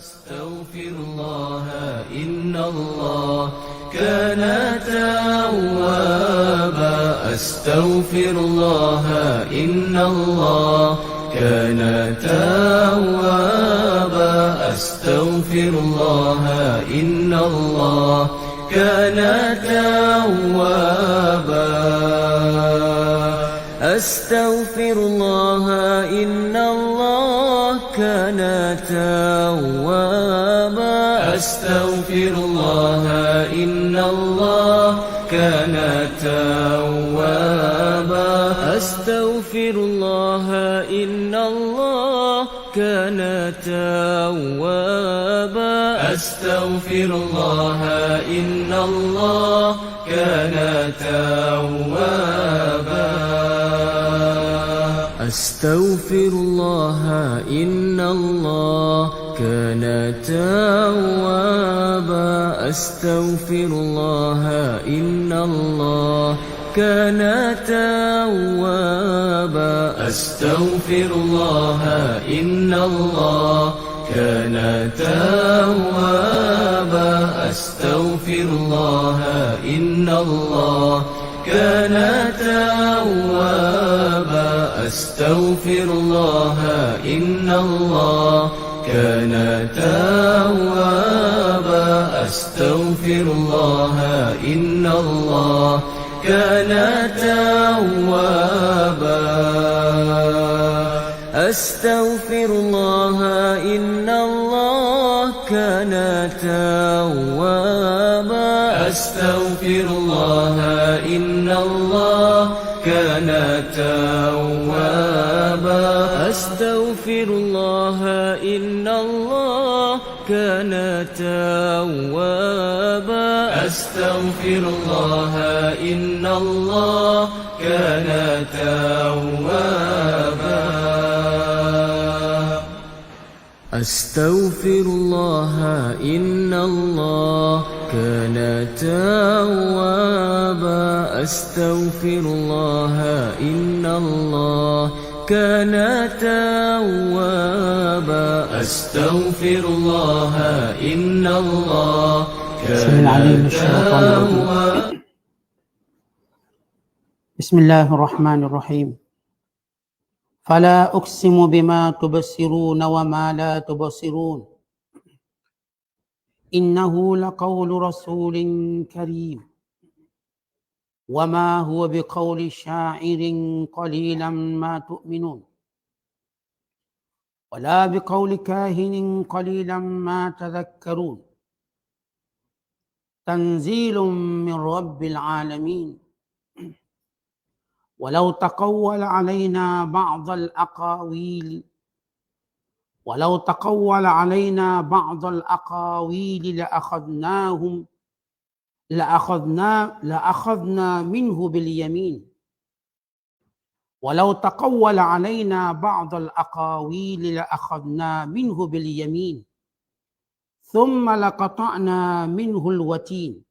أستغفر الله إن الله كان توابا أستغفر الله إن الله كان توابا أستغفر الله إن الله كان توابا أستغفر الله إن الله كان توابا أستغفر الله إن الله كان توابا أستغفر الله إن الله كان توابا أستغفر الله إن الله كان توابا أستغفر الله إن الله كان توابا أستغفر الله إن الله كان توابا أستغفر الله إن الله كان توابا أستغفر الله إن الله كان توابا أستغفر الله إن الله كان توابا أستغفر الله إن الله كان توابا أستغفر الله إن الله كان توابا أستغفر الله إن الله كان توابا أستغفر الله إن الله كان توابا أستغفر الله إن الله كان توابا أستغفر الله إن الله كان توابا أستغفر الله إن الله كان توابا أستغفر الله إن الله كان توابا. بسم الله الرحمن الرحيم. فلا أقسم بما تبصرون وما لا تبصرون إنه لقول رسول كريم وما هو بقول شاعر قليلا ما تؤمنون ولا بقول كاهن قليلا ما تذكرون تنزيل من رب العالمين ولو تقول علينا بعض الأقاويل لأخذنا منه باليمين ولو تقول علينا بعض الأقاويل لأخذنا منه باليمين ثم لقطعنا منه الوتين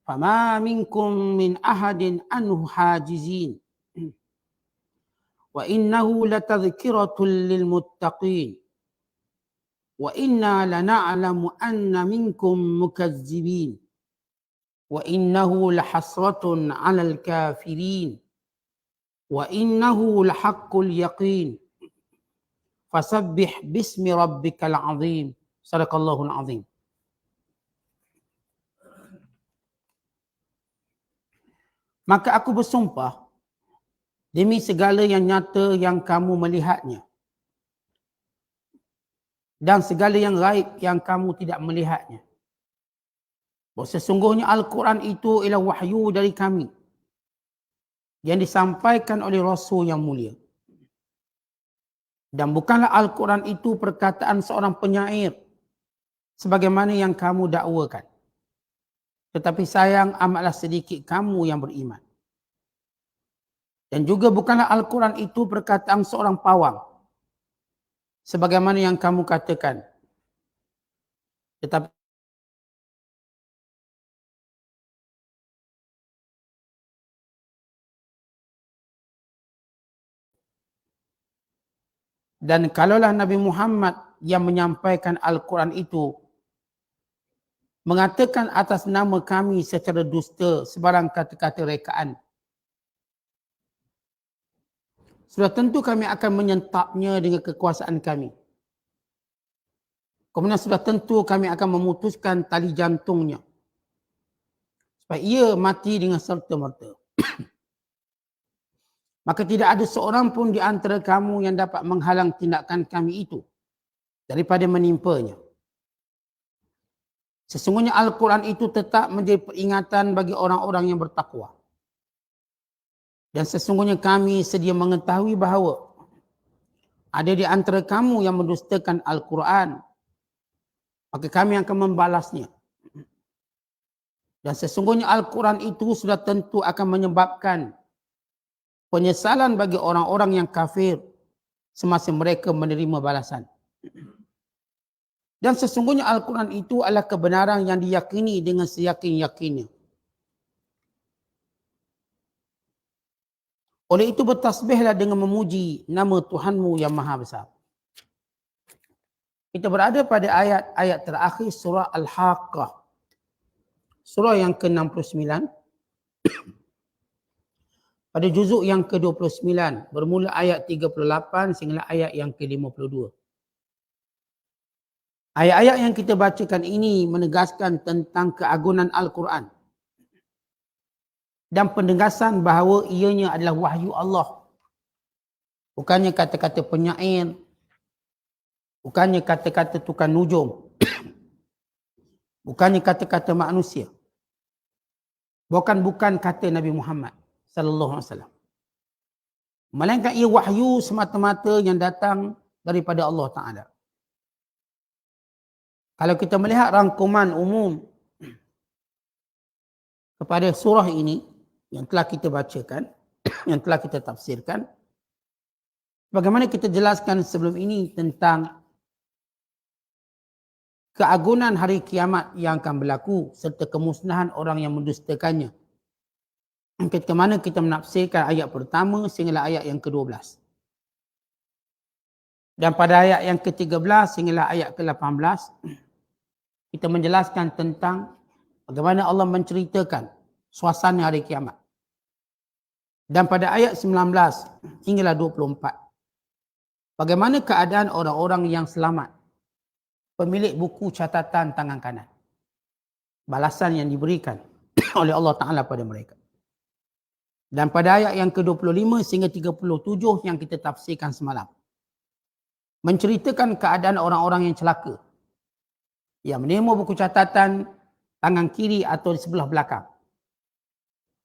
فما منكم من أحد عنه حاجزين وإنه لتذكرة للمتقين وإنا لنعلم أن منكم مكذبين وإنه لحسرة على الكافرين وإنه لحق اليقين فسبح باسم ربك العظيم صدق الله العظيم. Maka aku bersumpah demi segala yang nyata yang kamu melihatnya dan segala yang gaib yang kamu tidak melihatnya, bahawa sesungguhnya Al-Quran itu ialah wahyu dari kami yang disampaikan oleh Rasul yang mulia. Dan bukanlah Al-Quran itu perkataan seorang penyair sebagaimana yang kamu dakwakan. Tetapi sayang amatlah sedikit kamu yang beriman. Dan juga bukanlah Al-Quran itu perkataan seorang pawang sebagaimana yang kamu katakan. Tetapi dan kalaulah Nabi Muhammad yang menyampaikan Al-Quran itu mengatakan atas nama kami secara dusta sebarang kata-kata rekaan, sudah tentu kami akan menyentapnya dengan kekuasaan kami. Kemudian sudah tentu kami akan memutuskan tali jantungnya supaya ia mati dengan serta-merta. Maka tidak ada seorang pun di antara kamu yang dapat menghalang tindakan kami itu daripada menimpanya. Sesungguhnya Al-Quran itu tetap menjadi peringatan bagi orang-orang yang bertakwa. Dan sesungguhnya kami sedia mengetahui bahawa ada di antara kamu yang mendustakan Al-Quran, maka kami akan membalasnya. Dan sesungguhnya Al-Quran itu sudah tentu akan menyebabkan penyesalan bagi orang-orang yang kafir semasa mereka menerima balasan. Dan sesungguhnya Al-Quran itu adalah kebenaran yang diyakini dengan seyakin-yakinnya. Oleh itu bertasbihlah dengan memuji nama Tuhanmu yang Maha Besar. Kita berada pada ayat-ayat terakhir surah Al-Haqqah. Surah yang ke-69. Pada juzuk yang ke-29. Bermula ayat 38 sehingga ayat yang ke-52. Ayat-ayat yang kita bacakan ini menegaskan tentang keagungan Al-Quran dan penegasan bahawa ianya adalah wahyu Allah. Bukannya kata-kata penyair, bukannya kata-kata tukang nujum, bukannya kata-kata manusia, bukan kata Nabi Muhammad sallallahu alaihi wasallam. Melainkan ia wahyu semata-mata yang datang daripada Allah Taala. Kalau kita melihat rangkuman umum kepada surah ini yang telah kita bacakan, yang telah kita tafsirkan, bagaimana kita jelaskan sebelum ini tentang keagungan hari kiamat yang akan berlaku serta kemusnahan orang yang mendustakannya. Ketika mana kita menafsirkan ayat pertama sehingga ayat yang ke-12. Dan pada ayat yang ke-13 sehingga ayat ke-18, kita menjelaskan tentang bagaimana Allah menceritakan suasana hari kiamat. Dan pada ayat 19 hingga 24, bagaimana keadaan orang-orang yang selamat, pemilik buku catatan tangan kanan. Balasan yang diberikan oleh Allah Ta'ala pada mereka. Dan pada ayat yang ke-25 sehingga 37 yang kita tafsirkan semalam, menceritakan keadaan orang-orang yang celaka, yang menerima buku catatan tangan kiri atau di sebelah belakang.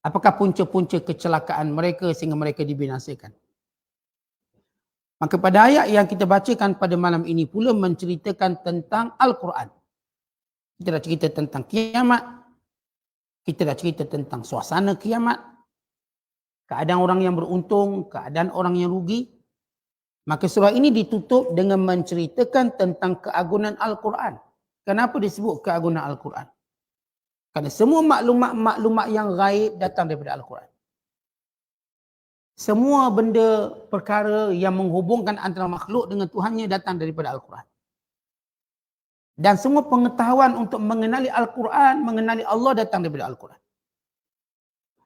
Apakah punca-punca kecelakaan mereka sehingga mereka dibinasakan? Maka pada ayat yang kita bacakan pada malam ini pula menceritakan tentang Al-Quran. Kita dah cerita tentang kiamat. Kita dah cerita tentang suasana kiamat. Keadaan orang yang beruntung, keadaan orang yang rugi. Maka surah ini ditutup dengan menceritakan tentang keagungan Al-Quran. Kenapa disebut keagungan Al-Quran? Kerana semua maklumat-maklumat yang gaib datang daripada Al-Quran. Semua benda perkara yang menghubungkan antara makhluk dengan Tuhannya datang daripada Al-Quran. Dan semua pengetahuan untuk mengenali Al-Quran, mengenali Allah datang daripada Al-Quran.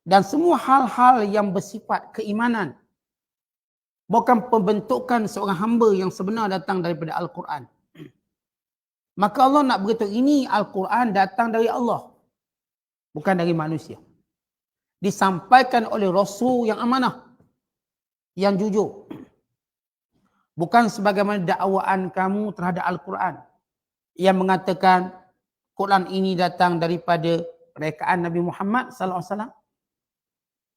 Dan semua hal-hal yang bersifat keimanan, bukan pembentukan seorang hamba yang sebenar datang daripada Al-Quran. Maka Allah nak beritahu ini Al-Quran datang dari Allah. Bukan dari manusia. Disampaikan oleh Rasul yang amanah. Yang jujur. Bukan sebagaimana dakwaan kamu terhadap Al-Quran. Yang mengatakan Quran ini datang daripada rekaan Nabi Muhammad sallallahu alaihi wasallam.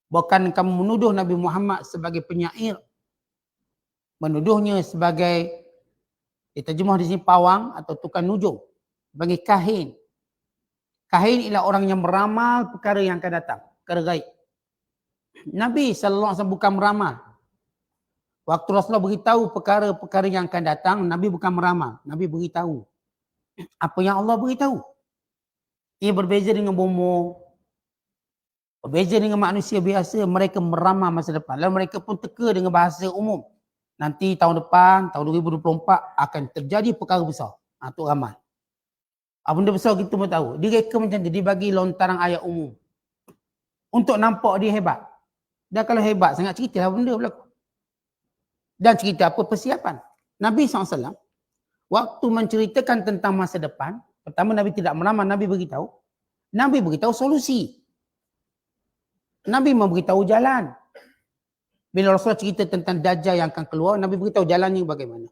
Bukan kamu menuduh Nabi Muhammad sebagai penyair. Menuduhnya sebagai, diterjemah di sini pawang atau tukang nujum. Sebagai kahin. Kahin ialah orang yang meramal perkara yang akan datang. Perkara gaib. Nabi sallallahu alaihi wasallam bukan meramal. Waktu Rasulullah beritahu perkara-perkara yang akan datang, Nabi bukan meramal. Nabi beritahu apa yang Allah beritahu. Ia berbeza dengan bomoh. Berbeza dengan manusia biasa, mereka meramal masa depan. Lalu mereka pun teka dengan bahasa umum. nanti tahun depan, tahun 2024 akan terjadi perkara besar. Itu ramal. Benda besar kita pun tahu. Direka macam tu, dibagi lontaran ayat umum. Untuk nampak dia hebat. Dan kalau hebat sangat, ceritalah benda berlaku. Dan cerita apa? Persiapan. Nabi SAW, waktu menceritakan tentang masa depan, pertama Nabi tidak meramal, Nabi beritahu solusi. Nabi memberitahu jalan. Bila Rasulullah cerita tentang Dajjal yang akan keluar, Nabi beritahu jalannya bagaimana.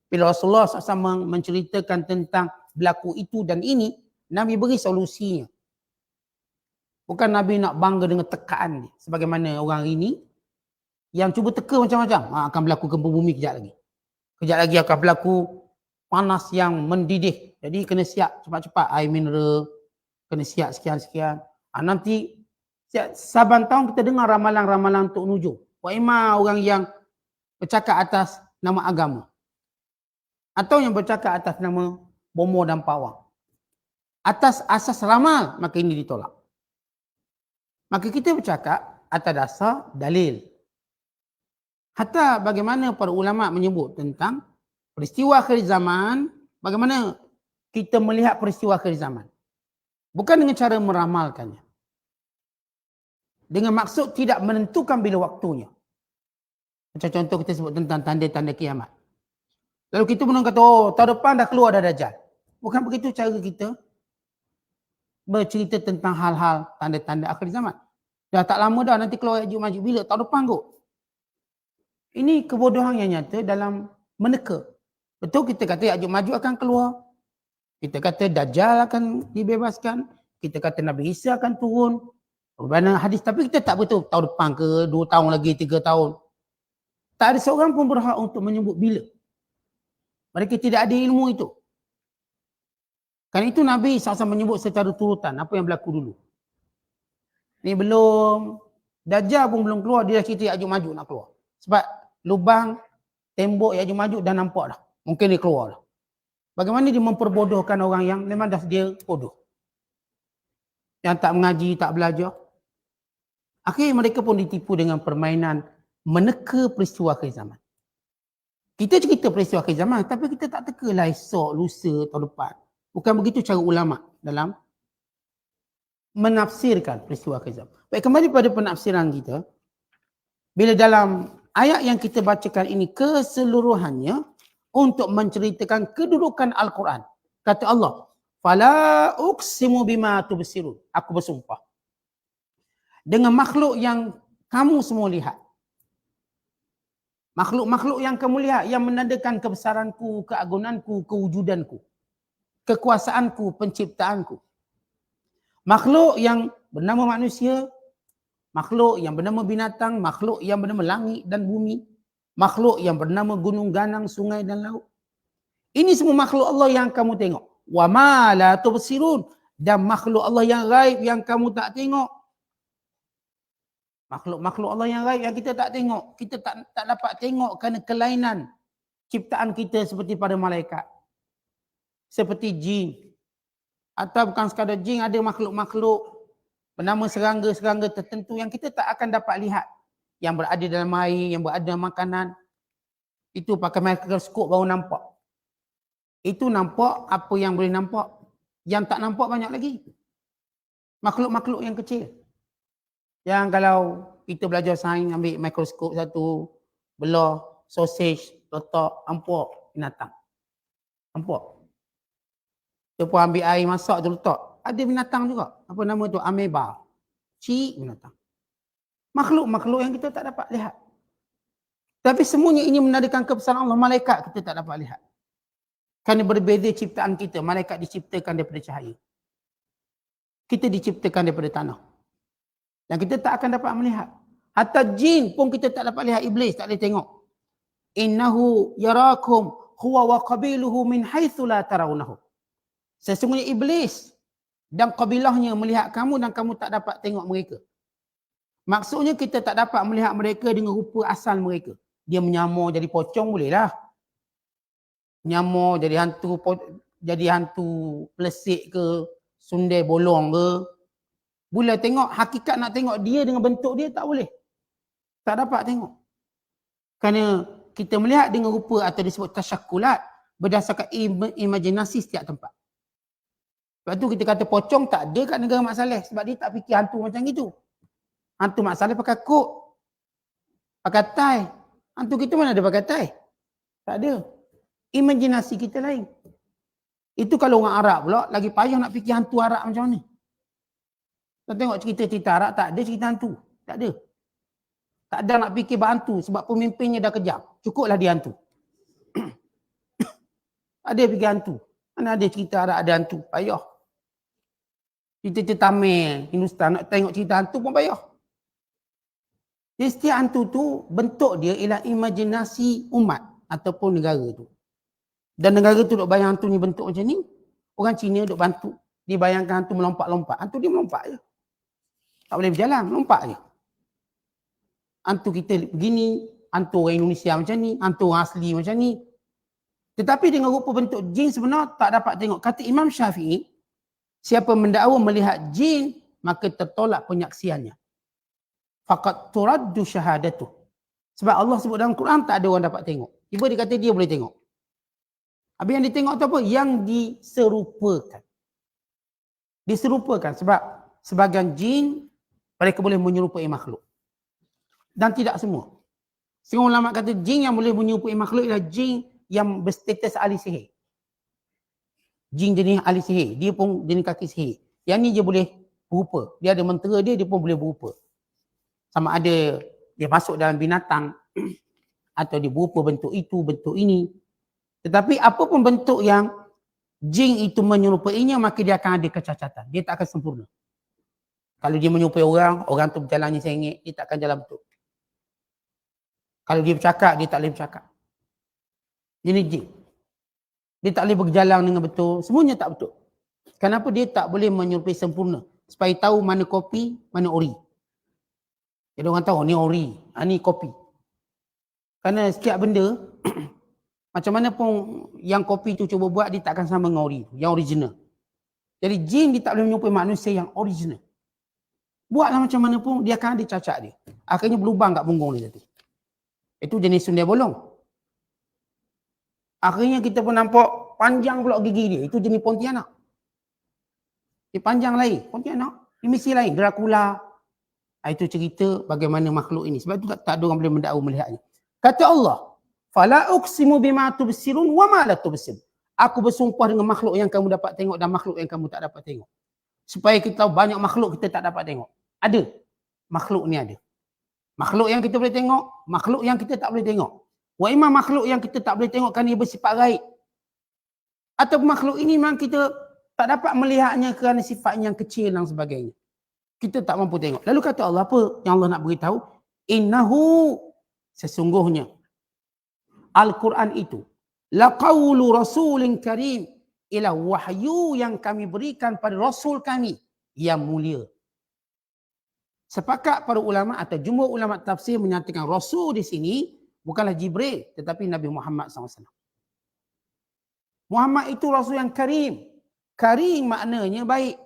Bila Rasulullah SAW menceritakan tentang berlaku itu dan ini, Nabi beri solusinya. Bukan Nabi nak bangga dengan tekaan dia. Sebagaimana orang ini yang cuba teka macam-macam. Akan berlaku gempa bumi kejap lagi. Kejap lagi akan berlaku panas yang mendidih. Jadi kena siap cepat-cepat air mineral. Kena siap sekian-sekian. Nanti saban tahun kita dengar ramalan-ramalan untuk nujum. Wa'imah orang yang bercakap atas nama agama. Atau yang bercakap atas nama bomo dan pawang. Atas asas ramal, maka ini ditolak. Maka kita bercakap atas dasar dalil. Hatta bagaimana para ulama menyebut tentang peristiwa akhir zaman, bagaimana kita melihat peristiwa akhir zaman. Bukan dengan cara meramalkannya. Dengan maksud tidak menentukan bila waktunya. Macam contoh kita sebut tentang tanda-tanda kiamat. Lalu kita pun kata, tahun depan dah keluar dah Dajjal. Bukan begitu cara kita bercerita tentang hal-hal tanda-tanda akhir zaman. Dah tak lama dah nanti keluar Ya'juj Ma'juj. Bila? Tahun depan kot. Ini kebodohan yang nyata dalam meneka. Betul kita kata Ya'juj Ma'juj akan keluar. Kita kata Dajjal akan dibebaskan. Kita kata Nabi Isa akan turun. Berbana hadis. Tapi kita tak betul tahun depan ke, 2 tahun lagi, 3 tahun. Tak ada seorang pun berhak untuk menyebut bila. Mereka tidak ada ilmu itu. Kerana itu Nabi SAW menyebut secara turutan apa yang berlaku dulu. Ni belum, Dajjal pun belum keluar, dia dah cerita Ya'juj Ma'juj nak keluar. Sebab lubang tembok Ya'juj Ma'juj dah nampak dah. Mungkin dia keluar dah. Bagaimana dia memperbodohkan orang yang memang dah dia bodoh. Yang tak mengaji, tak belajar. Akhirnya mereka pun ditipu dengan permainan meneka peristiwa akhir zaman. Kita cerita peristiwa akhir zaman, tapi kita tak tekalah esok, lusa, tahun depan. Bukan begitu cara ulama' dalam menafsirkan peristiwa akhir zaman. Baik, kembali pada penafsiran kita. Bila dalam ayat yang kita bacakan ini keseluruhannya untuk menceritakan kedudukan Al-Quran. Kata Allah, "Fala uqsimu bima tubsirun." Aku bersumpah dengan makhluk yang kamu semua lihat. Makhluk-makhluk yang kamu lihat yang menandakan kebesaranku, keagunganku, kewujudanku, kekuasaanku, penciptaanku. Makhluk yang bernama manusia, makhluk yang bernama binatang, makhluk yang bernama langit dan bumi, makhluk yang bernama gunung ganang, sungai dan laut. Ini semua makhluk Allah yang kamu tengok. Wa ma la tubsirun, dan makhluk Allah yang gaib yang kamu tak tengok. Makhluk-makhluk Allah yang gaib yang kita tak tengok. Kita tak dapat tengok kerana kelainan ciptaan kita seperti pada malaikat. Seperti jin. Atau bukan sekadar jin, ada makhluk-makhluk bernama serangga-serangga tertentu yang kita tak akan dapat lihat. Yang berada dalam air, yang berada dalam makanan. Itu pakai mikroskop baru nampak. Itu nampak apa yang boleh nampak. Yang tak nampak banyak lagi. Makhluk-makhluk yang kecil. Yang kalau kita belajar sains, ambil mikroskop satu, belah, sausage, letak, nampak binatang. Nampak. Kita pun ambil air masak tu letak. Ada binatang juga. Apa nama tu? Ameba. Cik binatang. Makhluk-makhluk yang kita tak dapat lihat. Tapi semuanya ini menandakan kebesaran Allah. Malaikat kita tak dapat lihat. Kerana berbeza ciptaan kita. Malaikat diciptakan daripada cahaya. Kita diciptakan daripada tanah. Dan kita tak akan dapat melihat. Hatta jin pun kita tak dapat lihat. Iblis tak boleh tengok. Innahu yarakum huwa wa qabiluhu min haitsu la tarawnahu. Sesungguhnya iblis dan kabilahnya melihat kamu dan kamu tak dapat tengok mereka. Maksudnya kita tak dapat melihat mereka dengan rupa asal mereka. Dia menyamar jadi pocong bolehlah. Menyamar jadi hantu pelesik ke, sundai bolong ke. Bila tengok hakikat nak tengok dia dengan bentuk dia tak boleh. Tak dapat tengok. Kerana kita melihat dengan rupa atau disebut tasyakulat berdasarkan imajinasi setiap tempat. Sebab tu kita kata pocong tak ada kat negara Mak Saleh sebab dia tak fikir hantu macam itu. Hantu Mak Saleh pakai kod, pakai tie. Hantu kita mana ada pakai tie? Tak ada. Imajinasi kita lain. Itu kalau orang Arab pula lagi payah nak fikir hantu Arab macam mana. Kita tengok cerita-cerita Arab tak ada cerita hantu. Tak ada. Tak ada nak fikir berhantu sebab pemimpinnya dah kejam. Cukuplah dia hantu. Ada fikir hantu. Mana ada cerita Arab ada hantu. Payah. Cerita Tamil, Hindustan nak tengok cerita hantu pun payah. Jadi setiap hantu tu bentuk dia ialah imajinasi umat ataupun negara tu. Dan negara tu duk bayang hantu ni bentuk macam ni. Orang Cina duk bantu. Dia bayangkan hantu melompat-lompat. Hantu dia melompat je. Tak boleh berjalan, melompat je. Hantu kita begini, hantu orang Indonesia macam ni, hantu orang asli macam ni. Tetapi dengan rupa bentuk jin sebenar tak dapat tengok. Kata Imam Syafi'i, siapa mendakwa melihat jin, maka tertolak penyaksiannya. Faqad turaddu syahadatuh. Sebab Allah sebut dalam Quran tak ada orang dapat tengok. Tiba dia kata dia boleh tengok. Habis yang ditengok tu apa? Yang diserupakan. Diserupakan sebab sebahagian jin mereka boleh menyerupai makhluk. Dan tidak semua. Semua ulama kata jin yang boleh menyerupai makhluk ialah jin yang berstatus ahli sihir. Jin jenis ahli sihir. Dia pun jenis kaki sihir. Yang ni dia boleh berupa. Dia ada mentera dia pun boleh berupa. Sama ada dia masuk dalam binatang atau dia berupa bentuk itu, bentuk ini. Tetapi apapun bentuk yang jin itu menyerupainya, maka dia akan ada kecacatan. Dia tak akan sempurna. Kalau dia menyerupai orang, orang tu berjalannya sengit, dia tak akan jalan betul. Kalau dia bercakap, dia tak boleh bercakap. Ini jin. Dia tak boleh berjalan dengan betul. Semuanya tak betul. Kenapa dia tak boleh menyerupai sempurna? Supaya tahu mana kopi, mana ori. Jadi orang tahu, ni ori, ni kopi. Kerana setiap benda, macam mana pun yang kopi tu cuba buat, dia tak akan sama dengan ori, yang original. Jadi jin dia tak boleh menyerupai manusia yang original. Buatlah macam mana pun, dia akan ada cacat dia. Akhirnya berlubang kat punggung dia tadi. Itu jenis sungai bolong. Akhirnya kita pun nampak panjang pula gigi dia. Itu jenis Pontianak. Dia panjang lain. Pontianak. Dia mesti lain. Dracula. Itu cerita bagaimana makhluk ini. Sebab itu tak ada orang boleh mendakwa melihatnya. Kata Allah, fala uqsimu bima tubsirun wa ma la tubsir. Aku bersumpah dengan makhluk yang kamu dapat tengok dan makhluk yang kamu tak dapat tengok. Supaya kita tahu banyak makhluk kita tak dapat tengok. Ada. Makhluk ni ada. Makhluk yang kita boleh tengok, makhluk yang kita tak boleh tengok. Wa imam makhluk yang kita tak boleh tengok kerana ia bersifat gaib. Atau makhluk ini memang kita tak dapat melihatnya kerana sifatnya yang kecil dan sebagainya. Kita tak mampu tengok. Lalu kata Allah apa yang Allah nak beritahu? Innahu, sesungguhnya Al-Quran itu laqawlu rasulin karim, ialah wahyu yang kami berikan pada Rasul kami yang mulia. Sepakat para ulama atau jumhur ulama tafsir menyatakan Rasul di sini bukanlah Jibril tetapi Nabi Muhammad SAW. Muhammad itu Rasul yang karim. Karim maknanya baik.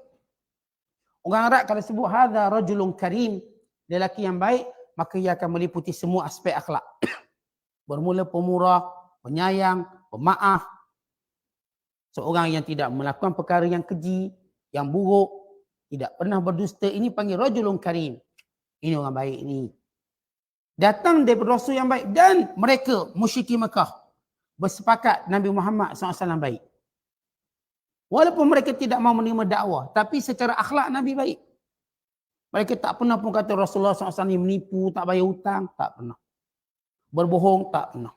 Orang Arab kalau sebut hadza rajulun karim, lelaki yang baik, maka ia akan meliputi semua aspek akhlak. Bermula pemurah, penyayang, pemaaf. Seorang yang tidak melakukan perkara yang keji, yang buruk, tidak pernah berdusta, ini panggil rajulun karim. Ini orang baik ini. Datang daripada Rasul yang baik dan mereka musyrikin Mekah bersepakat Nabi Muhammad SAW baik. Walaupun mereka tidak mau menerima dakwah, tapi secara akhlak Nabi baik. Mereka tak pernah pun kata Rasulullah SAW ni menipu, tak bayar hutang, tak pernah. Berbohong, tak pernah.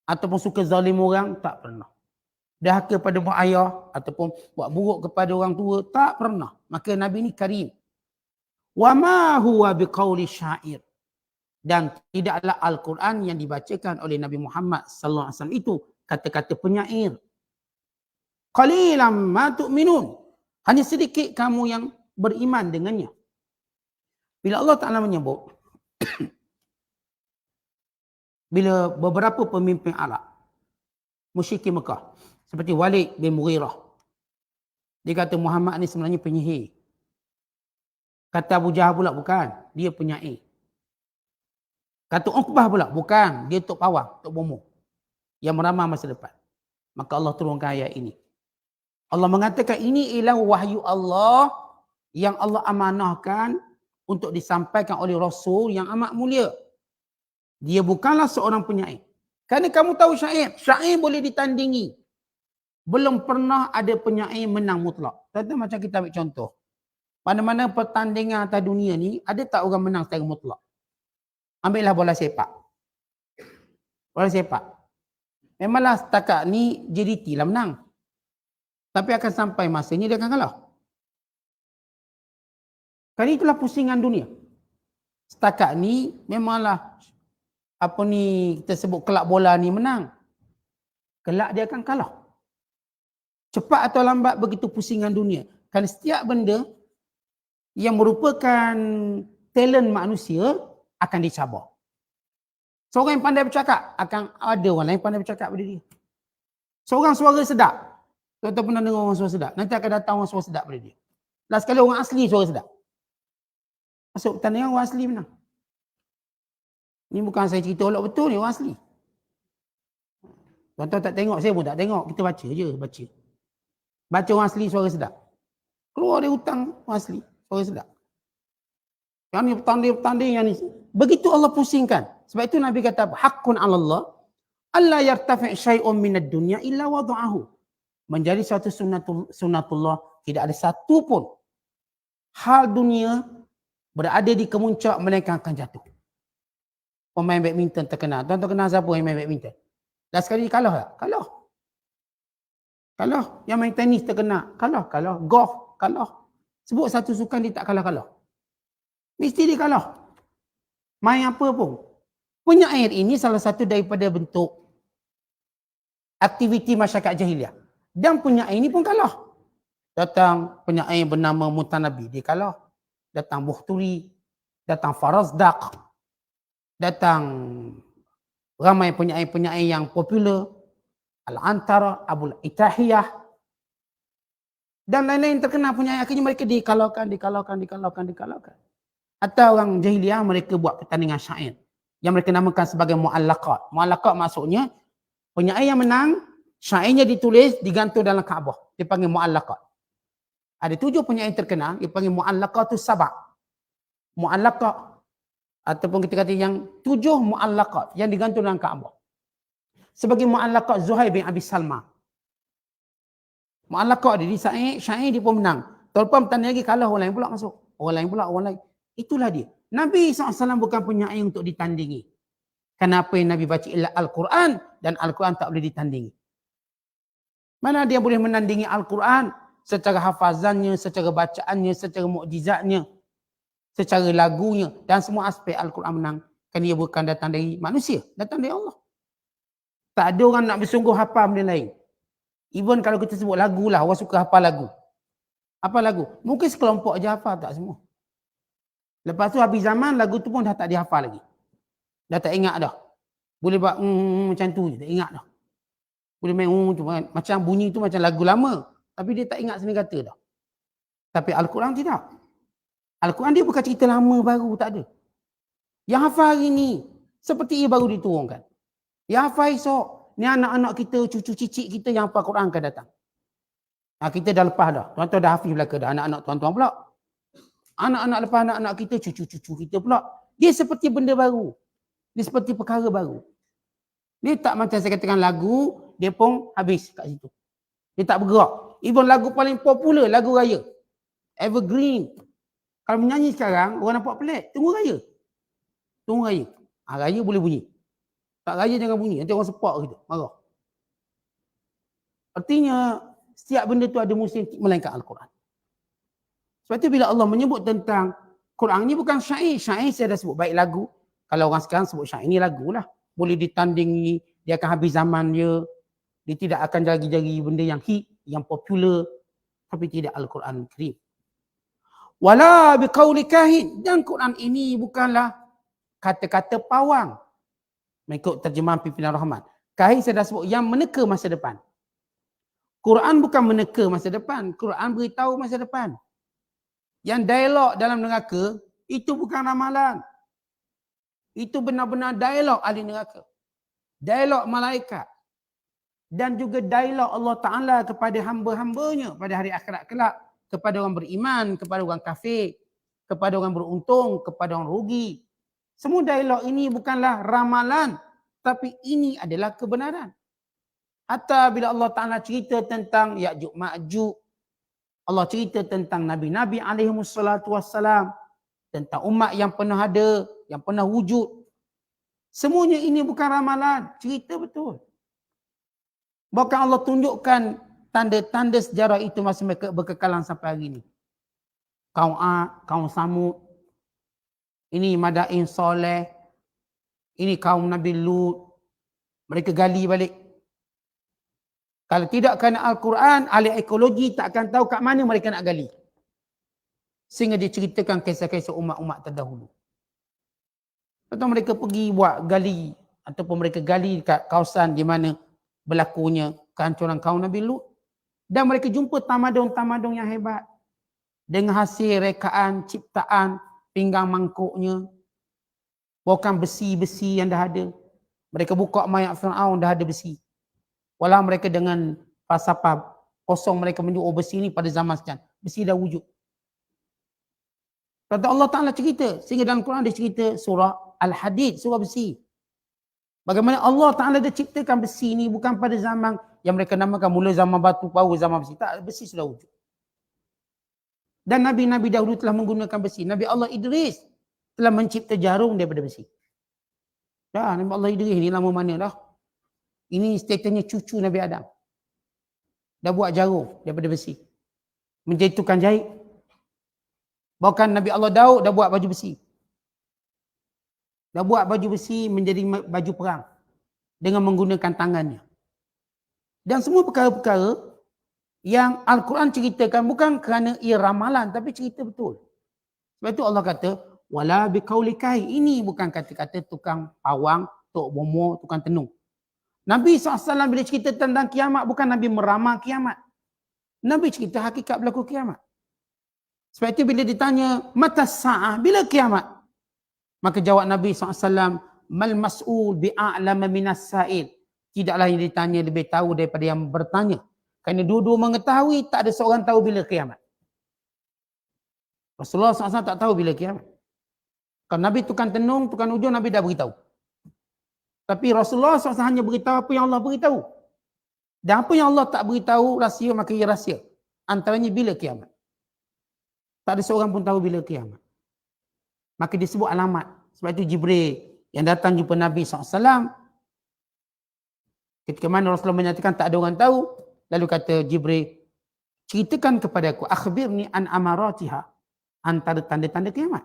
Ataupun suka zalim orang, tak pernah. Dahaka pada mak ayah, ataupun buat buruk kepada orang tua, tak pernah. Maka Nabi ni karim. Wa ma huwa biqauli syair. Dan tidaklah Al-Quran yang dibacakan oleh Nabi Muhammad SAW itu kata-kata penyair. Qalilan ma tu'minun. Hanya sedikit kamu yang beriman dengannya. Bila Allah Ta'ala menyebut, bila beberapa pemimpin Arab, musyrikin Mekah, seperti Walid bin Mughirah, dia kata Muhammad ni sebenarnya penyihir. Kata Abu Jahal pula bukan, dia penyair. Kata Uqbah pula, bukan, dia Tok Pawang, Tok Bomo yang meramal masa depan. Maka Allah turunkan ayat ini. Allah mengatakan ini ialah wahyu Allah yang Allah amanahkan untuk disampaikan oleh Rasul yang amat mulia. Dia bukanlah seorang penyair. Kerana kamu tahu syair boleh ditandingi. Belum pernah ada penyair menang mutlak. Contoh macam kita ambil contoh. Mana-mana pertandingan atas dunia ni, ada tak orang menang secara mutlak? Ambillah bola sepak. Bola sepak. Memanglah setakat ni JDT lah menang. Tapi akan sampai masanya dia akan kalah. Kali itulah pusingan dunia. Setakat ni memanglah apa ni kita sebut kelab bola ni menang. Kelak dia akan kalah. Cepat atau lambat begitu pusingan dunia. Kerana setiap benda yang merupakan talent manusia akan dicabar. Seorang yang pandai bercakap akan ada orang lain pandai bercakap pada dia. Seorang suara sedap. Tuan-tuan pernah dengar orang suara sedap. Nanti akan datang orang suara sedap pada dia. Last kali orang asli suara sedap. Masuk pertandingan orang asli menang. Ni bukan saya cerita olok betul ni, orang asli. Tuan-tuan tak tengok, saya pun tak tengok. Kita baca je, baca. Baca orang asli suara sedap. Keluar dari hutang orang asli suara sedap. Yang ni bertanding yang ni. Begitu Allah pusingkan. Sebab itu Nabi kata apa? Haqqun 'ala Allah alla yartafi' syai'un minad dunya illa wada'ahu. Menjadi satu sunnatullah, tidak ada satu pun hal dunia berada di kemuncak melainkan akan jatuh. Pemain badminton terkenal. Tuan-tuan kenal siapa yang main badminton? Last sekali kalah tak? Kalah. Kalah. Yang main tenis terkenal. Kalah. Golf. Kalah. Sebut satu sukan dia tak kalah-kalah. Mesti dia kalah. Main apa pun. Penyair ini salah satu daripada bentuk aktiviti masyarakat jahiliah. Dan penyair ini pun kalah. Datang penyair bernama Mutanabi, dia kalah. Datang Bukhturi, datang Farazdak, datang ramai penyair-penyair yang popular, Al-Antara, Abul Itahiyah, dan lain-lain terkenal penyair. Akhirnya mereka dikalahkan. Atau orang jahiliah mereka buat pertandingan syair yang mereka namakan sebagai mu'allaqat. Mu'allaqat maksudnya penyair yang menang, syairnya ditulis, digantung dalam Kaabah. Dia panggil mu'allaqat. Ada 7 penyair terkenal, dia panggil mu'allaqatus sab'a. Mu'allaqat ataupun kita kata yang 7 mu'allaqat yang digantung dalam Kaabah. Sebagai mu'allaqat Zuhair bin Abi Salma. Mu'allaqat dia di syair dia pun menang. Terlepas pertandingan lagi kalah, orang lain pula masuk. Orang lain. Itulah dia. Nabi SAW bukan penyair untuk ditandingi. Kenapa yang Nabi baca ialah Al-Quran dan Al-Quran tak boleh ditandingi. Mana dia boleh menandingi Al-Quran secara hafazannya, secara bacaannya, secara mukjizatnya, secara lagunya dan semua aspek Al-Quran menang. Kerana ia bukan datang dari manusia, datang dari Allah. Tak ada orang nak bersungguh hafal benda lain. Even kalau kita sebut lagu lah, orang suka hafal lagu. Apa lagu? Mungkin sekelompok je hafal, tak semua. Lepas tu habis zaman, lagu tu pun dah tak dihafal lagi. Dah tak ingat dah. Boleh buat macam tu je, tak ingat dah. Boleh main tu, macam bunyi tu macam lagu lama. Tapi dia tak ingat sendiri kata dah. Tapi Al-Quran tidak. Al-Quran dia bukan cerita lama baru, tak ada. Yang hafal hari ni, seperti ia baru diturunkan. Yang hafal esok, ni anak-anak kita, cucu cicit kita yang hafal Quran akan datang. Kita dah lepas dah. Tuan-tuan dah hafiz belaka dah. Anak-anak tuan-tuan pula. Anak-anak lepas anak-anak kita, cucu-cucu kita pula. Dia seperti benda baru. Dia seperti perkara baru. Dia tak macam saya katakan lagu, dia pun habis kat situ. Dia tak bergerak. Even lagu paling popular, lagu raya. Evergreen. Kalau menyanyi sekarang, orang nampak pelik. Tunggu raya. Raya boleh bunyi. Tak raya jangan bunyi. Nanti orang sepak kita. Marah. Artinya, setiap benda tu ada musim melainkan Al-Quran. Sebab tu bila Allah menyebut tentang Quran ni bukan syair. Syair saya dah sebut. Baik lagu. Kalau orang sekarang sebut syair ni lagu lah. Boleh ditandingi. Dia akan habis zaman dia. Dia tidak akan jadi benda yang hit, yang popular. Tapi tidak Al-Quran Karim. Wala biqauli kahin. Dan Quran ini bukanlah kata-kata pawang. Mengikut terjemahan Pimpinan Rahman. Kahin saya dah sebut yang meneka masa depan. Quran bukan meneka masa depan. Quran beritahu masa depan. Yang dialog dalam neraka, itu bukan ramalan. Itu benar-benar dialog ahli neraka. Dialog malaikat. Dan juga dialog Allah Ta'ala kepada hamba-hambanya pada hari akhirat kelak. Kepada orang beriman, kepada orang kafir, kepada orang beruntung, kepada orang rugi. Semua dialog ini bukanlah ramalan, tapi ini adalah kebenaran. Hatta bila Allah Ta'ala cerita tentang Ya'juj Ma'juj, Allah cerita tentang Nabi-Nabi alaihimussalatu wassalam, tentang umat yang pernah ada, yang pernah wujud. Semuanya ini bukan ramalan, cerita betul. Bahkan Allah tunjukkan tanda-tanda sejarah itu masih berkekalan sampai hari ini. Kaum Ad, kaum Samud, ini Madain Soleh, ini kaum Nabi Lut, mereka gali balik. Kalau tidak kerana Al-Quran, ahli ekologi tak akan tahu kat mana mereka nak gali. Sehingga diceritakan kisah-kisah umat-umat terdahulu. Atau mereka pergi buat gali, ataupun mereka gali kat kawasan di mana berlakunya kehancuran kaum Nabi Lut. Dan mereka jumpa tamadun-tamadun yang hebat. Dengan hasil rekaan, ciptaan, pinggang mangkuknya. Bukan besi-besi yang dah ada. Mereka buka mayat Fir'aun, dah ada besi. Walau mereka dengan falsafah kosong mereka menunjuk, oh besi ni pada zaman sekian. Besi dah wujud. Kata Allah Ta'ala cerita. Sehingga dalam Quran dia cerita surah Al-Hadid, surah besi. Bagaimana Allah Ta'ala dia ciptakan besi ni bukan pada zaman yang mereka namakan mula zaman batu, baru zaman besi. Tak, besi sudah wujud. Dan Nabi-Nabi dahulu telah menggunakan besi. Nabi Allah Idris telah mencipta jarum daripada besi. Dah, Nabi Allah Idris ni lama mana dah. Ini statusnya cucu Nabi Adam. Dah buat jarum daripada besi. Menjadi tukang jahit. Bahkan Nabi Allah Daud dah buat baju besi. Dah buat baju besi menjadi baju perang. Dengan menggunakan tangannya. Dan semua perkara-perkara yang Al-Quran ceritakan bukan kerana ia ramalan, tapi cerita betul. Sebab itu Allah kata, wala biqaulikai. Ini bukan kata-kata tukang pawang, tok bomo, tukang tenung. Nabi SAW bila cerita tentang kiamat, bukan Nabi meramal kiamat. Nabi cerita hakikat berlaku kiamat. Sebab itu bila ditanya, mata sa'ah, bila kiamat? Maka jawab Nabi SAW, mal mas'ul bi'a'lama minas sa'il. Tidaklah yang ditanya lebih tahu daripada yang bertanya. Kerana dua-dua mengetahui, tak ada seorang tahu bila kiamat. Rasulullah SAW tak tahu bila kiamat. Kalau Nabi tukang tenung, tukang ujung, Nabi dah beritahu. Tapi Rasulullah SAW hanya beritahu apa yang Allah beritahu. Dan apa yang Allah tak beritahu, rahsia, maka ia rahsia. Antaranya bila kiamat. Tak ada seorang pun tahu bila kiamat. Maka disebut alamat. Sebab itu Jibril yang datang jumpa Nabi SAW. Ketika mana Rasulullah menyatakan tak ada orang tahu. Lalu kata Jibril, ceritakan kepada aku, akhbirni an amaratiha. Antara tanda-tanda kiamat.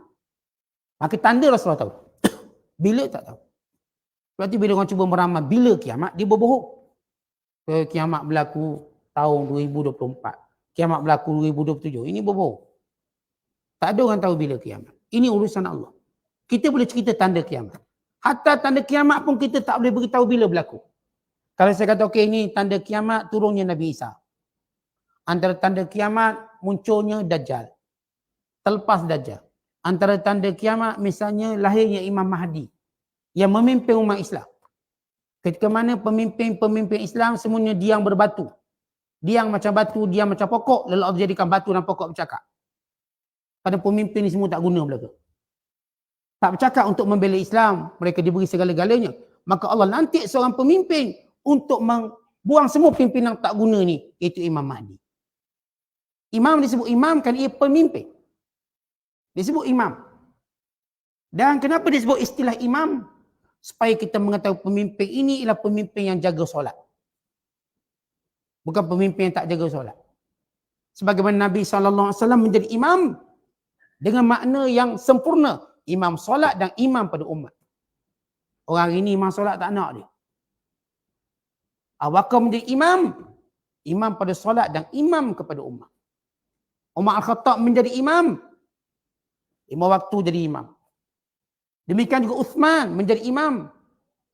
Maka tanda Rasulullah tahu. Bila tak tahu. Berarti bila orang cuba meramal bila kiamat, dia berbohong. Kiamat berlaku tahun 2024. Kiamat berlaku 2027. Ini berbohong. Tak ada orang tahu bila kiamat. Ini urusan Allah. Kita boleh cerita tanda kiamat. Hatta tanda kiamat pun kita tak boleh beritahu bila berlaku. Kalau saya kata, okey ini tanda kiamat turunnya Nabi Isa. Antara tanda kiamat munculnya Dajjal. Terlepas Dajjal. Antara tanda kiamat misalnya lahirnya Imam Mahdi. Yang memimpin umat Islam. Ketika mana pemimpin-pemimpin Islam semuanya diam berbatu. Diam macam batu, diam macam pokok. Lalu Allah jadikan batu dan pokok bercakap. Pada pemimpin ni semua tak guna belaka. Tak bercakap untuk membela Islam. Mereka diberi segala-galanya. Maka Allah lantik seorang pemimpin untuk membuang semua pimpinan tak guna ni. Iaitu Imam Mahdi. Imam disebut imam kan ia pemimpin. Disebut imam. Dan kenapa disebut istilah imam? Supaya kita mengetahui pemimpin ini ialah pemimpin yang jaga solat. Bukan pemimpin yang tak jaga solat. Sebagaimana Nabi SAW menjadi imam dengan makna yang sempurna. Imam solat dan imam pada umat. Orang ini imam solat tak nak dia. Abu Bakar menjadi imam. Imam pada solat dan imam kepada umat. Umar Al-Khattab menjadi imam. 5 waktu jadi imam. Demikian juga Uthman menjadi imam.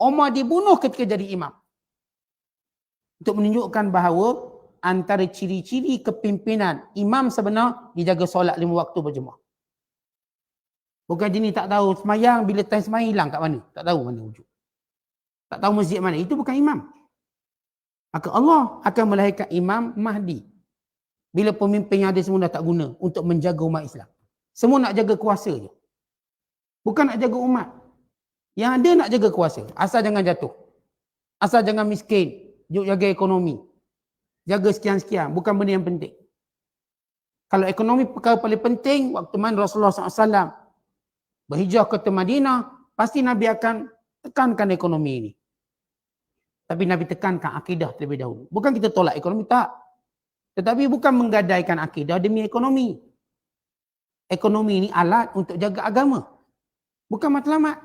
Umar dibunuh ketika jadi imam. Untuk menunjukkan bahawa antara ciri-ciri kepimpinan imam sebenar dijaga solat 5 waktu berjemaah. Bukan jenis tak tahu semayang, bila time semayang hilang kat mana. Tak tahu mana wujud. Tak tahu masjid mana. Itu bukan imam. Maka Allah akan melahirkan Imam Mahdi. Bila pemimpin yang ada semua dah tak guna untuk menjaga umat Islam. Semua nak jaga kuasa je. Bukan nak jaga umat. Yang ada nak jaga kuasa. Asal jangan jatuh. Asal jangan miskin. Jaga ekonomi. Jaga sekian-sekian. Bukan benda yang penting. Kalau ekonomi perkara paling penting, waktu mana Rasulullah SAW berhijrah ke Madinah, pasti Nabi akan tekankan ekonomi ini. Tapi Nabi tekankan akidah terlebih dahulu. Bukan kita tolak ekonomi, tak. Tetapi bukan menggadaikan akidah demi ekonomi. Ekonomi ini alat untuk jaga agama. Bukan matlamat.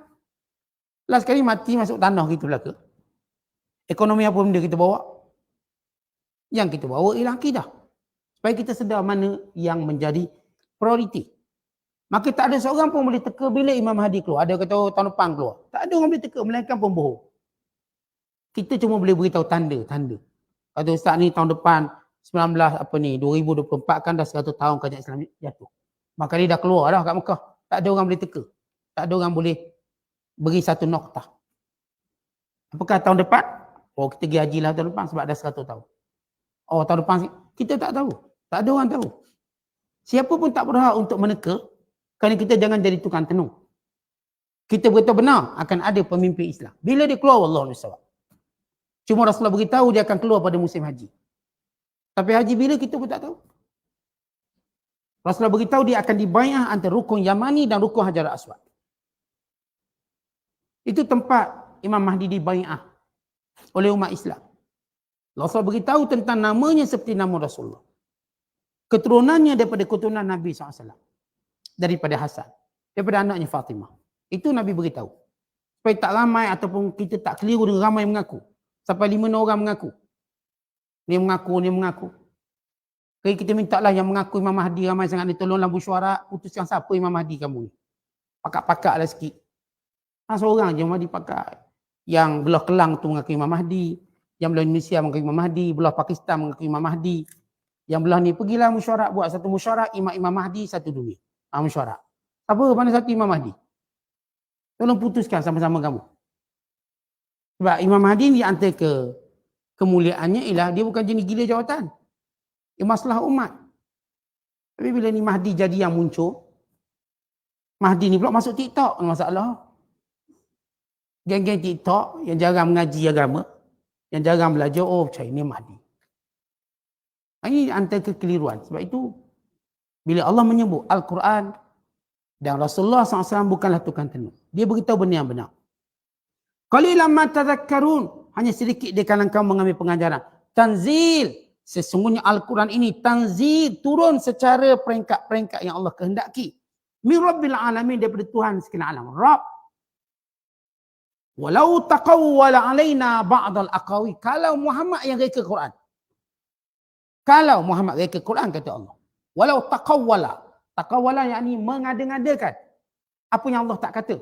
Last sekali mati masuk tanah gitu lah ke. Ekonomi apa benda kita bawa? Yang kita bawa ialah akidah. Supaya kita sedar mana yang menjadi prioriti. Maka tak ada seorang pun boleh teka bila Imam Mahdi keluar. Ada kata tahun depan keluar. Tak ada orang boleh teka, melainkan pembohong. Kita cuma boleh beritahu tanda-tanda. Kata Ustaz ni tahun depan 2024 kan dah 100 tahun kerajaan Islam jatuh. Maka dia dah keluar dah kat Mekah. Tak ada orang boleh teka. Tak ada orang boleh beri satu noktah. Apakah tahun depan? Oh, kita pergi haji lah tahun depan sebab dah 100 tahun. Oh, tahun depan kita tak tahu. Tak ada orang tahu. Siapa pun tak berhak untuk meneka kerana kita jangan jadi tukang tenung. Kita beritahu benar akan ada pemimpin Islam. Bila dia keluar, Wallahu a'lam. Cuma Rasulullah beritahu dia akan keluar pada musim haji. Tapi haji bila kita pun tak tahu. Rasulullah beritahu dia akan dibai'ah antara rukun Yamani dan rukun Hajar Aswad. Itu tempat Imam Mahdi dibai'ah oleh umat Islam. Rasulullah beritahu tentang namanya seperti nama Rasulullah. Keturunannya daripada keturunan Nabi SAW. Daripada Hasan. Daripada anaknya Fatimah. Itu Nabi beritahu. Supaya tak ramai ataupun kita tak keliru dengan ramai mengaku. Sampai 5 orang mengaku. Ni mengaku. Jadi kita mintalah yang mengaku Imam Mahdi ramai sangat ni, tolonglah Bu Syuara putuskan siapa Imam Mahdi kamu ni. Pakak-pakak lah sikit. Seorang je Mahdi pakak. Yang belah Kelang tu mengaku Imam Mahdi. Yang belah Indonesia mengaku Imam Mahdi. Belah Pakistan mengaku Imam Mahdi. Yang belah ni pergilah mesyuarat, buat satu mesyuarat Imam Mahdi satu dunia. Mesyuarat. Apa? Mana satu Imam Mahdi? Tolong putuskan sama-sama kamu. Sebab Imam Mahdi ni antara kemuliaannya ialah dia bukan jenis gila jawatan. Dia masalah umat. Tapi bila ni Mahdi jadi yang muncul, Mahdi ni pula masuk TikTok, masalah. Geng-geng TikTok yang jarang mengaji agama, yang jarang belajar, oh percaya ni Mahdi. Ini antara kekeliruan. Sebab itu, bila Allah menyebut Al-Quran dan Rasulullah SAW bukanlah tukang tenung. Dia beritahu benda yang benar. Qalilan ma tadhakkarun, hanya sedikit di kalangan kamu mengambil pengajaran. Tanzil, sesungguhnya Al-Quran ini tanzil, turun secara peringkat-peringkat yang Allah kehendaki. Min Rabbil Alamin, daripada Tuhan sekalian alam. Rabb. Walau taqawwala alaina ba'dal aqawi, kalau Muhammad yang reka Quran. Kalau Muhammad reka Quran, kata Allah. Walau taqawwala yakni mengada-ngadakan apa yang Allah tak kata.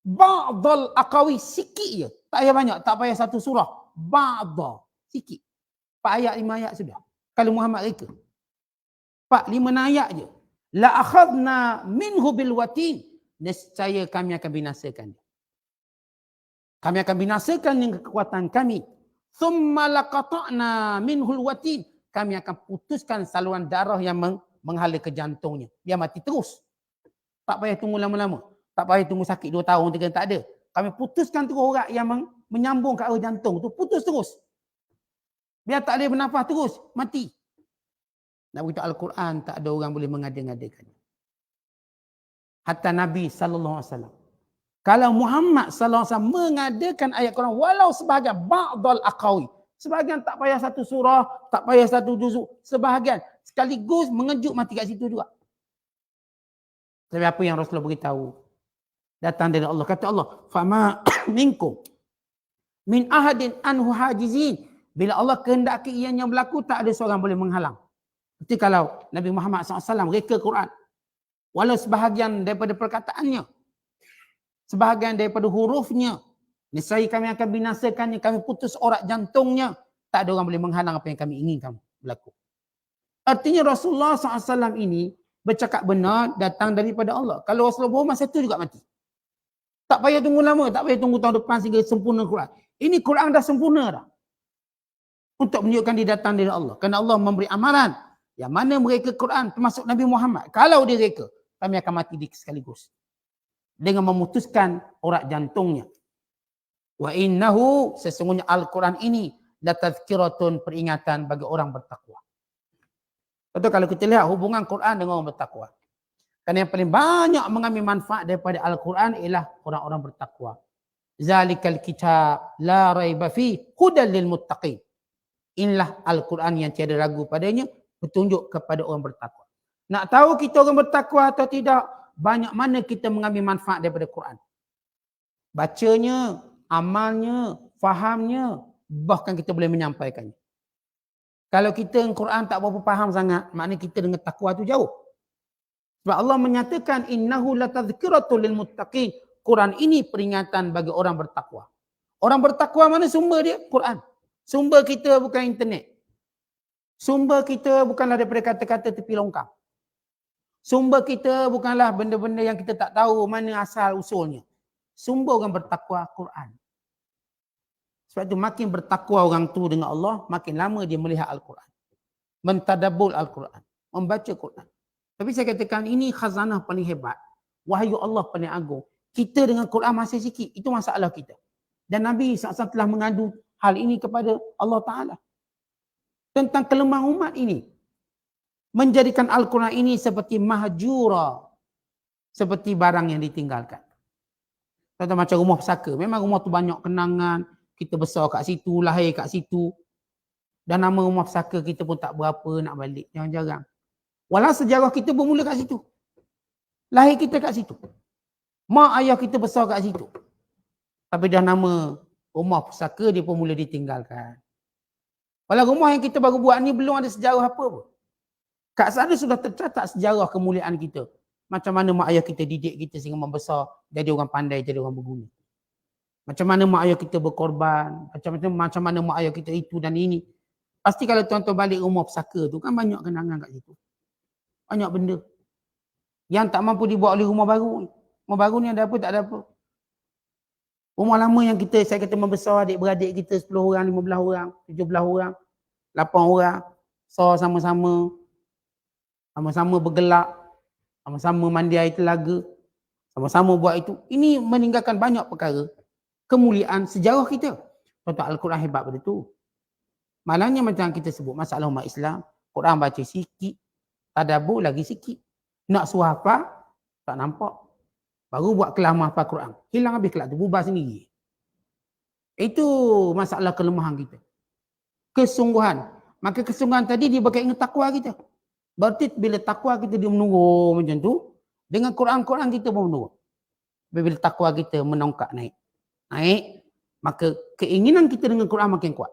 Ba'dal aqawi, sikit je. Tak payah banyak, tak payah satu surah. Ba'dal, sikit. 4 ayat, 5 ayat sudah. Kalau Muhammad reka. 4, 5 ayat je. La akhadna minhu bil watin. Nescaya kami akan binasakan dia. Kami akan binasakan dengan kekuatan kami. Thumma laqata'na minhul watin. Kami akan putuskan saluran darah yang menghala ke jantungnya. Dia mati terus. Tak payah tunggu lama-lama. Tak payah tunggu sakit 2 tahun, 3 tahun, tak ada. Kami putuskan terus orang yang menyambung ke arah jantung tu, putus terus. Biar tak boleh bernafas terus, mati. Nak beritahu Al-Quran, tak ada orang boleh mengada-ngadakannya. Hatta Nabi SAW. Kalau Muhammad SAW mengadakan ayat Quran, walau sebahagian, ba'dal aqawi. Sebahagian tak payah satu surah, tak payah satu juzuk. Sebahagian, sekaligus mengejut mati kat situ juga. Tapi apa yang Rasulullah beritahu? Datang dari Allah. Kata Allah, fama minkum min ahadin anhu hajizin. Bila Allah kehendaki ianya berlaku, tak ada seorang boleh menghalang. Seperti kalau Nabi Muhammad SAW reka Quran. Walau sebahagian daripada perkataannya, sebahagian daripada hurufnya, niscaya kami akan binasakannya, kami putus orak jantungnya. Tak ada orang boleh menghalang apa yang kami inginkan berlaku. Artinya Rasulullah SAW ini bercakap benar datang daripada Allah. Kalau Rasulullah Muhammad satu juga mati. Tak payah tunggu lama, tak payah tunggu tahun depan sehingga sempurna Quran. Ini Quran dah sempurna dah. Untuk menunjukkan dia datang dari Allah. Kerana Allah memberi amaran. Yang mana mereka Quran termasuk Nabi Muhammad. Kalau dia reka, kami akan mati di sekaligus. Dengan memutuskan urat jantungnya. Wa innahu, sesungguhnya Al-Quran ini latazkiratun, peringatan bagi orang bertakwa. Betul, kalau kita lihat hubungan Quran dengan orang bertakwa. Kerana yang paling banyak mengambil manfaat daripada Al-Quran ialah orang-orang bertakwa. Zalikal kitab la raiba fi hudan lil muttaqin. Inilah Al-Quran yang tiada ragu padanya, petunjuk kepada orang bertakwa. Nak tahu kita orang bertakwa atau tidak, banyak mana kita mengambil manfaat daripada Quran. Bacanya, amalnya, fahamnya, bahkan kita boleh menyampaikannya. Kalau kita Quran tak berapa faham sangat, maknanya kita dengan takwa tu jauh. Sebab Allah menyatakan innahu latazkiratul lil muttaqin. Quran ini peringatan bagi orang bertakwa. Orang bertakwa mana sumber dia? Quran. Sumber kita bukan internet. Sumber kita bukanlah daripada kata-kata tepi longkang. Sumber kita bukanlah benda-benda yang kita tak tahu mana asal usulnya. Sumber orang bertakwa Quran. Sebab itu makin bertakwa orang tu dengan Allah, makin lama dia melihat Al-Quran. Mentadabbur Al-Quran. Membaca Quran. Tapi saya katakan ini khazanah paling hebat. Wahyu Allah paling agung. Kita dengan Quran masih sikit. Itu masalah kita. Dan Nabi SAW telah mengadu hal ini kepada Allah Ta'ala. Tentang kelemahan umat ini. Menjadikan Al-Quran ini seperti mahjura. Seperti barang yang ditinggalkan. Contoh macam rumah pesaka. Memang rumah tu banyak kenangan. Kita besar kat situ, lahir kat situ. Dan nama rumah pesaka kita pun tak berapa nak balik. Jarang-jarang. Walau sejarah kita bermula kat situ. Lahir kita kat situ. Mak ayah kita besar kat situ. Tapi dah nama rumah pusaka dia pun mula ditinggalkan. Walau rumah yang kita baru buat ni belum ada sejarah apa pun. Kat sana sudah tercatat sejarah kemuliaan kita. Macam mana mak ayah kita didik kita sehingga membesar jadi orang pandai, jadi orang berguna. Macam mana mak ayah kita berkorban. Macam mana mak ayah kita itu dan ini. Pasti kalau tuan-tuan balik rumah pusaka tu kan banyak kenangan kat situ. Banyak benda. Yang tak mampu dibuat oleh rumah baru. Rumah baru ni ada apa? Tak ada apa. Rumah lama yang saya kata membesar adik-beradik kita 10 orang, 15 orang, 17 orang, 8 orang. So sama-sama. Sama-sama bergelak. Sama-sama mandi air telaga. Sama-sama buat itu. Ini meninggalkan banyak perkara. Kemuliaan sejarah kita. Contoh Al-Quran hebat pada tu. Malangnya macam kita sebut masalah umat Islam. Quran baca sikit. Tadabbur lagi sikit. Nak suruh hafal, tak nampak. Baru buat kelas hafal Quran. Hilang habis kelas tu, bubar sendiri. Itu masalah kelemahan kita. Kesungguhan. Maka kesungguhan tadi dia berkaitan dengan takwa kita. Berarti bila takwa kita dia menurun macam tu, dengan Quran-Quran kita pun menurun. Bila takwa kita menongkak naik. Maka keinginan kita dengan Quran makin kuat.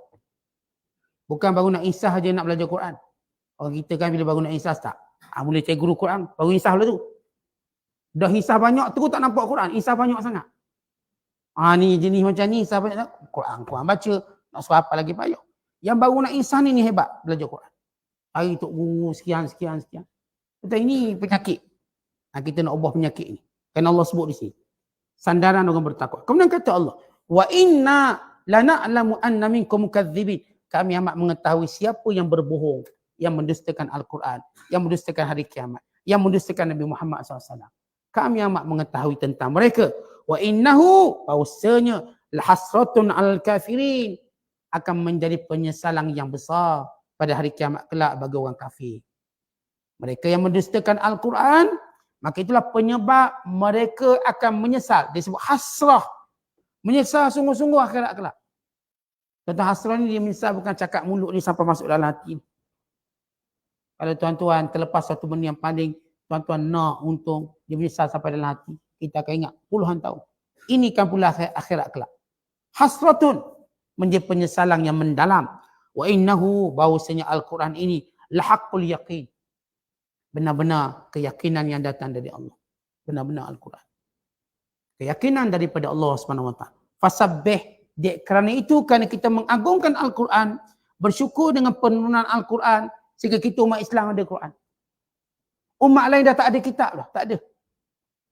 Bukan baru nak insah je nak belajar Quran. Orang kita kan bila baru nak insah tak. Mula cari guru Quran, baru insah lah tu. Dah insah banyak, terus tak nampak Quran. Insah banyak sangat. Ni jenis macam ni, insah banyak. Quran baca, nak suruh apa lagi payah. Yang baru nak insah ni hebat belajar Quran. Hari tok guru, sekian. Betul, ini penyakit. Kita nak ubah penyakit ni. Kerana Allah sebut di sini. Sandaran orang bertakwa. Kemudian kata Allah, wa inna lana'lamu anna minkum mukadzibin. Kami amat mengetahui siapa yang berbohong, yang mendustakan Al-Quran, yang mendustakan hari kiamat, yang mendustakan Nabi Muhammad SAW. Kami amat mengetahui tentang mereka. Wa innahu, bahawasanya lahasratun al-kafirin, akan menjadi penyesalan yang besar pada hari kiamat kelak bagi orang kafir. Mereka yang mendustakan Al-Quran, maka itulah penyebab mereka akan menyesal. Dia sebut hasrah. Menyesal sungguh-sungguh akhirat kelak. Tentang hasrah ni dia menyesal bukan cakap mulut ni sampai masuk dalam hati. Kalau tuan-tuan terlepas satu benda yang paling tuan-tuan nak untung, dia menyesal sampai dalam hati. Kita akan ingat puluhan tahun. Ini kan pula akhirat kelak. Hasratun, menjadi penyesalan yang mendalam. Wa innahu, bahawasanya Al-Quran ini lahaqqul yaqin. Benar-benar keyakinan yang datang dari Allah. Benar-benar Al-Quran. Keyakinan daripada Allah SWT. Fasabbih. Kerana itu, kerana kita mengagungkan Al-Quran, bersyukur dengan penurunan Al-Quran, sehingga kita umat Islam ada Quran. Umat lain dah tak ada kitab dah, tak ada.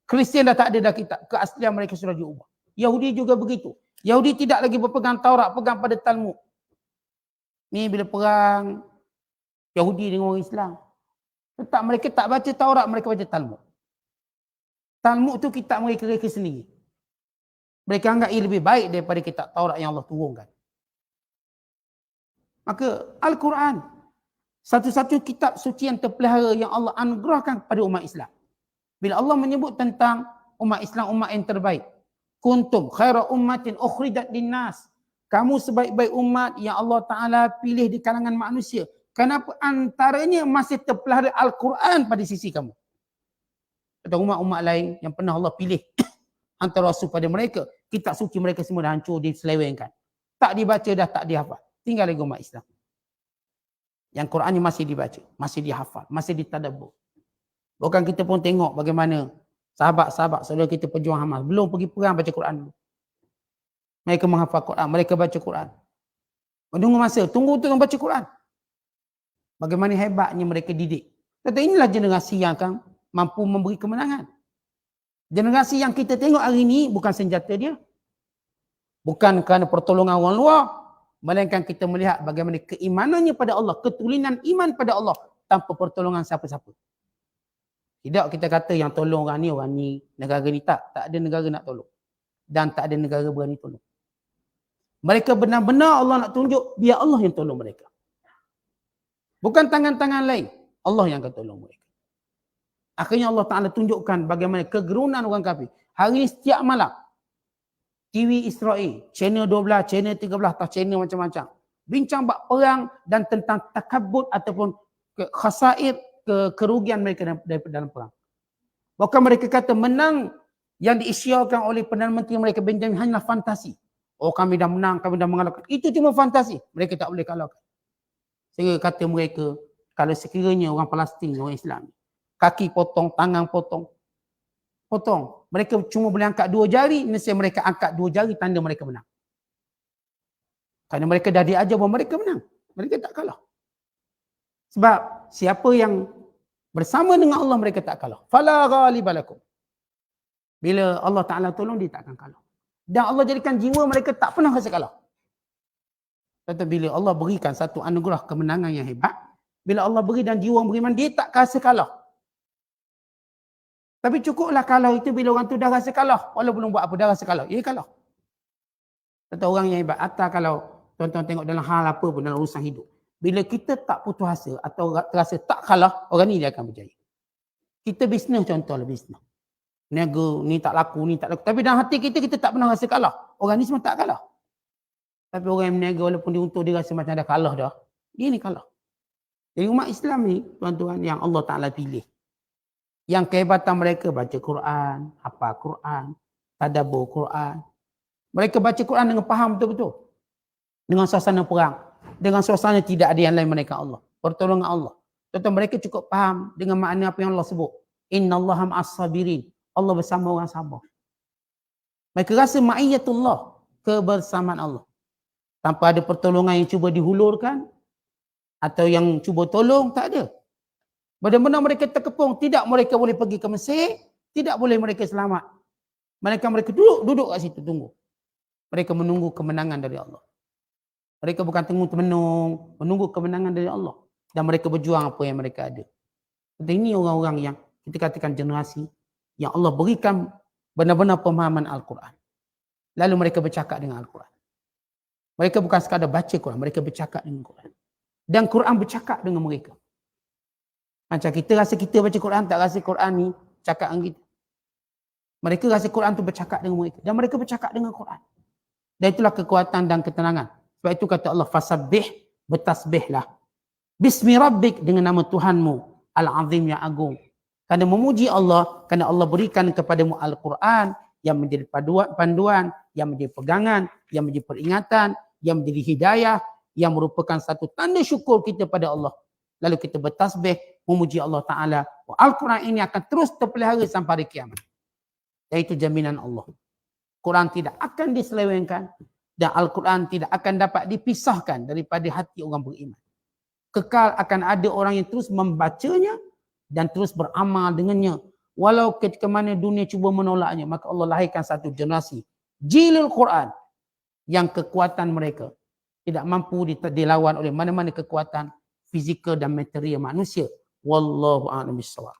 Kristian dah tak ada dah kitab, keaslian mereka sudah diubah. Yahudi juga begitu. Yahudi tidak lagi berpegang Taurat, pegang pada Talmud. Ni bila perang Yahudi dengan orang Islam, tetap mereka tak baca Taurat, mereka baca Talmud. Talmud tu kitab mereka sendiri. Mereka anggap ia lebih baik daripada kitab Taurat yang Allah turunkan. Maka Al-Quran, satu-satu kitab suci yang terpelihara yang Allah anugerahkan kepada umat Islam. Bila Allah menyebut tentang umat Islam, umat yang terbaik. Kuntum khaira ummatin ukhrijat linnas. Kamu sebaik-baik umat yang Allah Ta'ala pilih di kalangan manusia. Kenapa? Antaranya masih terpelihara Al-Quran pada sisi kamu. Atau umat-umat lain yang pernah Allah pilih antara rasul pada mereka, kitab suci mereka semua dah hancur, diselewengkan. Tak dibaca dah, tak dihafal. Tinggal lagi umat Islam. Yang Quran ni masih dibaca, masih dihafal, masih ditadabbur. Bukan kita pun tengok bagaimana sahabat-sahabat saudara kita pejuang Hamas belum pergi perang baca Quran dulu. Mereka menghafal Quran, mereka baca Quran. Menunggu masa, tunggu untuk baca Quran. Bagaimana hebatnya mereka didik. Tetapi inilah generasi yang akan mampu memberi kemenangan. Generasi yang kita tengok hari ini bukan senjata dia. Bukan kerana pertolongan orang luar. Melainkan kita melihat bagaimana keimanannya pada Allah. Ketulinan iman pada Allah. Tanpa pertolongan siapa-siapa. Tidak kita kata yang tolong orang ni, negara ni tak. Tak ada negara nak tolong. Dan tak ada negara berani tolong. Mereka benar-benar Allah nak tunjuk, biar Allah yang tolong mereka. Bukan tangan-tangan lain. Allah yang akan tolong mereka. Akhirnya Allah Ta'ala tunjukkan bagaimana kegerunan orang kafir. Hari ini setiap malam, TV Israel, channel 12, channel 13, atau channel macam-macam. Bincang bab perang dan tentang takabut ataupun khasair, kerugian mereka dalam perang. Bahkan mereka kata menang yang diisyaratkan oleh Perdana Menteri mereka Benjamin hanyalah fantasi. Oh kami dah menang, kami dah mengalahkan. Itu cuma fantasi. Mereka tak boleh kalahkan. Sehingga kata mereka, kalau sekiranya orang Palestin, orang Islam, kaki potong, tangan potong. Mereka cuma boleh angkat 2 jari, nescaya mereka angkat 2 jari, tanda mereka menang. Kerana mereka dah diajar bahawa mereka menang. Mereka tak kalah. Sebab siapa yang bersama dengan Allah, mereka tak kalah. Fala ghaliba lakum. Bila Allah Ta'ala tolong, dia tak akan kalah. Dan Allah jadikan jiwa mereka tak pernah rasa kalah. Tetapi bila Allah berikan satu anugerah kemenangan yang hebat, bila Allah beri dan jiwa beriman, dia tak rasa kalah. Tapi cukuplah kalah itu bila orang tu dah rasa kalah. Walau belum buat apa, dah rasa kalah. Ia kalah. Tetapi orang yang hebat, atau kalau tuan-tuan tengok dalam hal apa pun, dalam urusan hidup. Bila kita tak putus asa atau terasa tak kalah, orang ni dia akan berjaya. Kita bisnes contohlah bisnes. Niaga, ni tak laku, ni tak laku. Tapi dalam hati kita, kita tak pernah rasa kalah. Orang ni semua tak kalah. Tapi orang yang berniaga walaupun dia untung, dia rasa macam dah kalah dah. Dia ni kalah. Jadi umat Islam ni, tuan-tuan, yang Allah Ta'ala pilih. Yang kehebatan mereka baca Quran, hafal Quran, tadabbur Quran. Mereka baca Quran dengan faham betul-betul. Dengan suasana perang. Dengan suasana tidak ada yang lain melainkan Allah. Pertolongan Allah. Tuan-tuan, mereka cukup faham dengan makna apa yang Allah sebut. Innallaha ma'as sabirin. Allah bersama orang sabar. Mereka rasa ma'iyatullah, kebersamaan Allah. Tanpa ada pertolongan yang cuba dihulurkan atau yang cuba tolong, tak ada. Benar-benar mereka terkepung, tidak mereka boleh pergi ke Mesir, tidak boleh mereka selamat. Mereka duduk kat situ tunggu. Mereka menunggu kemenangan dari Allah. Mereka bukan tengung-temenung, menunggu kemenangan dari Allah. Dan mereka berjuang apa yang mereka ada. Jadi ini orang-orang yang kita katakan generasi yang Allah berikan benar-benar pemahaman Al-Quran. Lalu mereka bercakap dengan Al-Quran. Mereka bukan sekadar baca Quran, mereka bercakap dengan Quran. Dan Quran bercakap dengan mereka. Macam kita rasa kita baca Quran, tak rasa Quran ni cakap dengan kita. Mereka rasa Quran tu bercakap dengan mereka. Dan mereka bercakap dengan Quran. Dan itulah kekuatan dan ketenangan. Sebab itu kata Allah, fasabbih, bertasbihlah. Bismi rabbik, dengan nama Tuhanmu, Al-Azim yang agung. Kerana memuji Allah, kerana Allah berikan kepadamu Al-Quran yang menjadi panduan, yang menjadi pegangan, yang menjadi peringatan, yang menjadi hidayah, yang merupakan satu tanda syukur kita pada Allah. Lalu kita bertasbih, memuji Allah Ta'ala. Al-Quran ini akan terus terpelihara sampai hari kiamat. Iaitu jaminan Allah. Quran tidak akan diselewengkan dan Al-Quran tidak akan dapat dipisahkan daripada hati orang beriman. Kekal akan ada orang yang terus membacanya dan terus beramal dengannya. Walau ketika mana dunia cuba menolaknya, maka Allah lahirkan satu generasi jilul Quran yang kekuatan mereka tidak mampu dilawan oleh mana-mana kekuatan fizikal dan material manusia. Wallahu a'lam bishawab.